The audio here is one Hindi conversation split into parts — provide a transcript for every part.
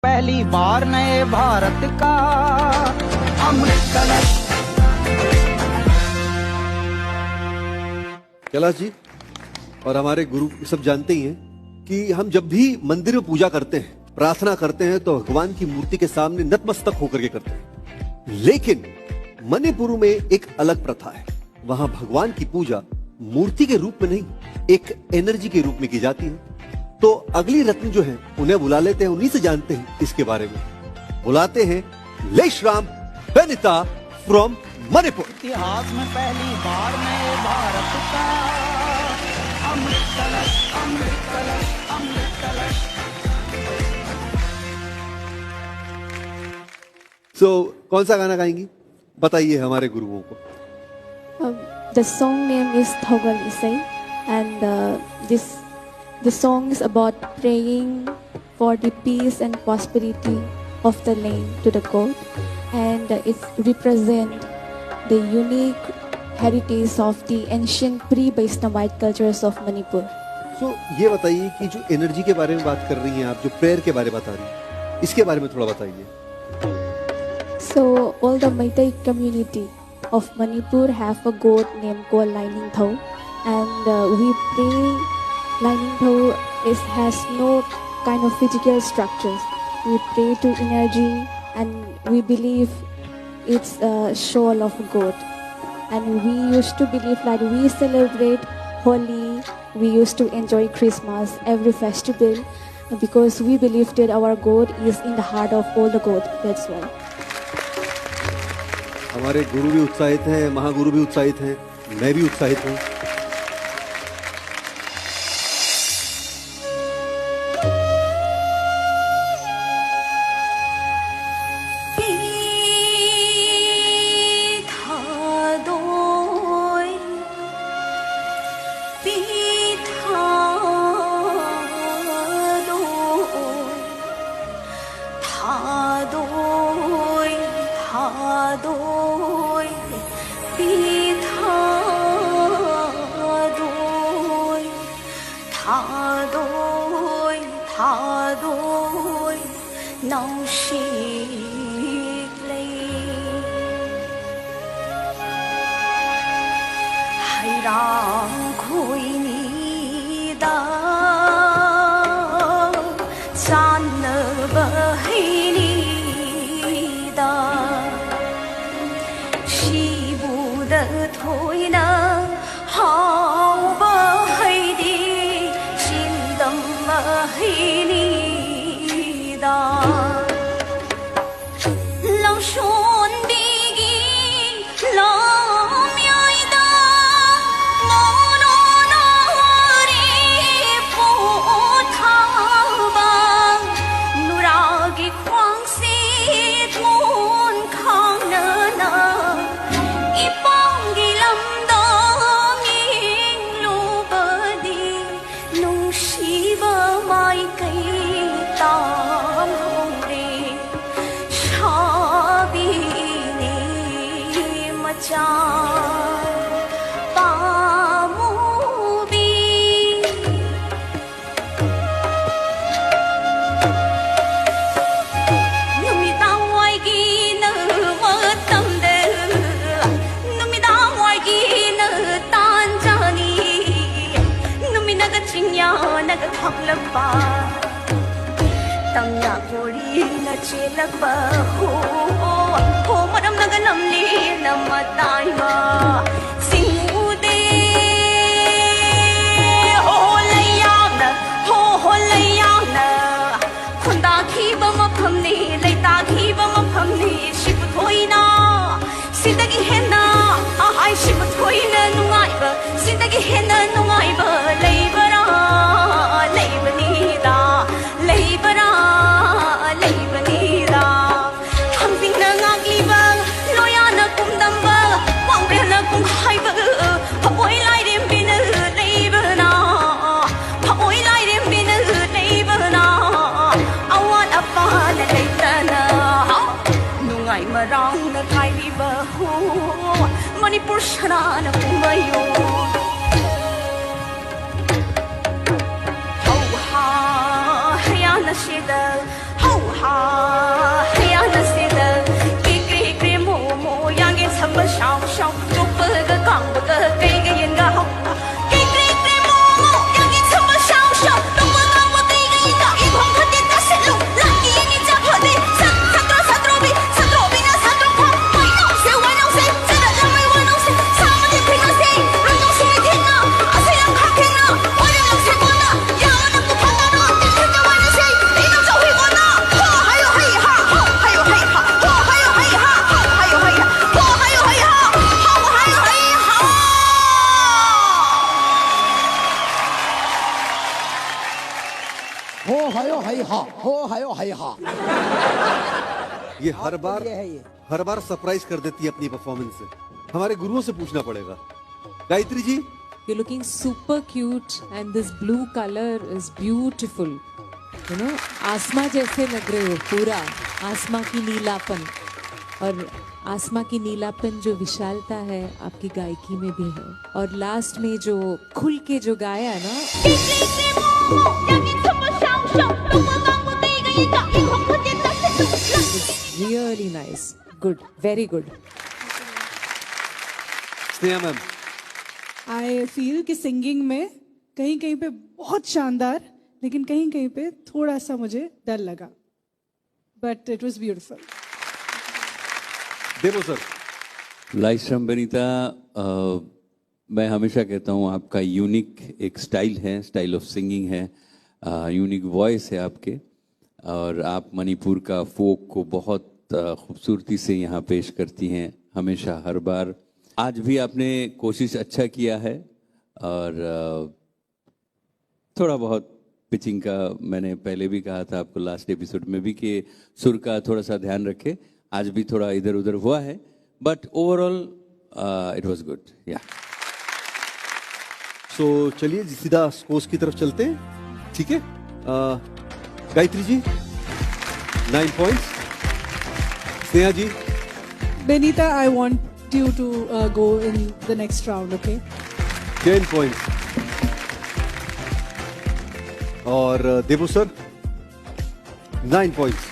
पहली बार नए भारत का अमृत कलश। कैलाश जी और हमारे गुरु सब जानते ही हैं कि हम जब भी मंदिर में पूजा करते हैं, प्रार्थना करते हैं तो भगवान की मूर्ति के सामने नतमस्तक होकर के करते हैं। लेकिन मणिपुर में एक अलग प्रथा है। वहां भगवान की पूजा मूर्ति के रूप में नहीं, एक एनर्जी के रूप में की जाती है। तो अगली रत्न जो है उन्हें बुला लेते हैं, उन्हीं से जानते हैं इसके बारे में। बुलाते हैं लेशराम बेनिता फ्रॉम मणिपुर। इतिहास में पहली बार नए भारत का अमृत कलश, अमृत कलश, अमृत कलश। कौन सा गाना गाएंगी बताइए हमारे गुरुओं को। The song name is Thogal Isai, and the song is about praying for the peace and prosperity of the land to the God, and it represents the unique heritage of the ancient pre-Vaishnavite cultures of Manipur. ये बताइए कि जो एनर्जी के बारे में बात कर रही हैं आप, जो प्रेयर के बारे में बता रही हैं, इसके बारे में थोड़ा बताइए। So all the Meitei community of Manipur have a god named called Lining Thau, and we pray. Lining Thau has no kind of physical structures. We pray to energy, and we believe it's a soul of God. And we used to believe that we celebrate Holi, we used to enjoy Christmas, every festival, because we believe that our God is in the heart of all the God. That's why. हमारे गुरु भी उत्साहित हैं, महागुरु भी उत्साहित हैं, मैं भी उत्साहित हूँ। Manipur Sharana Kumayo Ho ha Hayana Shida Ho ha ये हर बार ये है ये। हर बार सरप्राइज कर देती है अपनी परफॉर्मेंस से। हमारे गुरुओं से पूछना पड़ेगा। Gayatri ji, You're looking super cute and this blue color is beautiful. You know, आसमां जैसे लग रहे हो पूरा, आसमां की नीलापन, और आसमां की नीलापन जो विशालता है आपकी गायकी में भी है, और लास्ट में जो खुल के जो गाया ना, really nice, good, very good. Sneha ma'am, I feel कि सिंगिंग में कहीं कहीं पे बहुत शानदार, लेकिन कहीं कहीं पे थोड़ा सा मुझे डर लगा, बट इट वाज ब्यूटीफुल। देवो सर। लाइश्रम बेनीता, मैं हमेशा कहता हूँ आपका यूनिक एक स्टाइल है, स्टाइल ऑफ सिंगिंग है, यूनिक वॉइस है आपके, और आप मणिपुर का फोक को बहुत खूबसूरती से यहाँ पेश करती हैं हमेशा, हर बार। आज भी आपने कोशिश अच्छा किया है, और थोड़ा बहुत पिचिंग का मैंने पहले भी कहा था आपको लास्ट एपिसोड में भी कि सुर का थोड़ा सा ध्यान रखें, आज भी थोड़ा इधर उधर हुआ है, but overall it was good. या सो चलिए सीधा स्कोर्स की तरफ चलते हैं, ठीक है। Gayatri ji 9 points, Sneha ji Benita, I want you to go in the next round, okay? 10 points, और देवो सर 9 पॉइंट्स।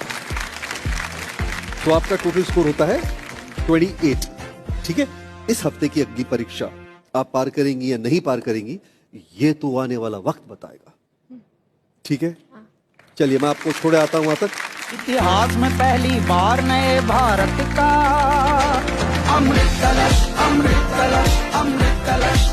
तो आपका टोटल स्कोर होता है 28, ठीक है। इस हफ्ते की अगली परीक्षा आप पार करेंगी या नहीं पार करेंगी, ये तो आने वाला वक्त बताएगा, ठीक है। चलिए मैं आपको छोड़े आता हूं वहां तक। इतिहास में पहली बार नए भारत का अमृत कलश, अमृत कलश, अमृत कलश।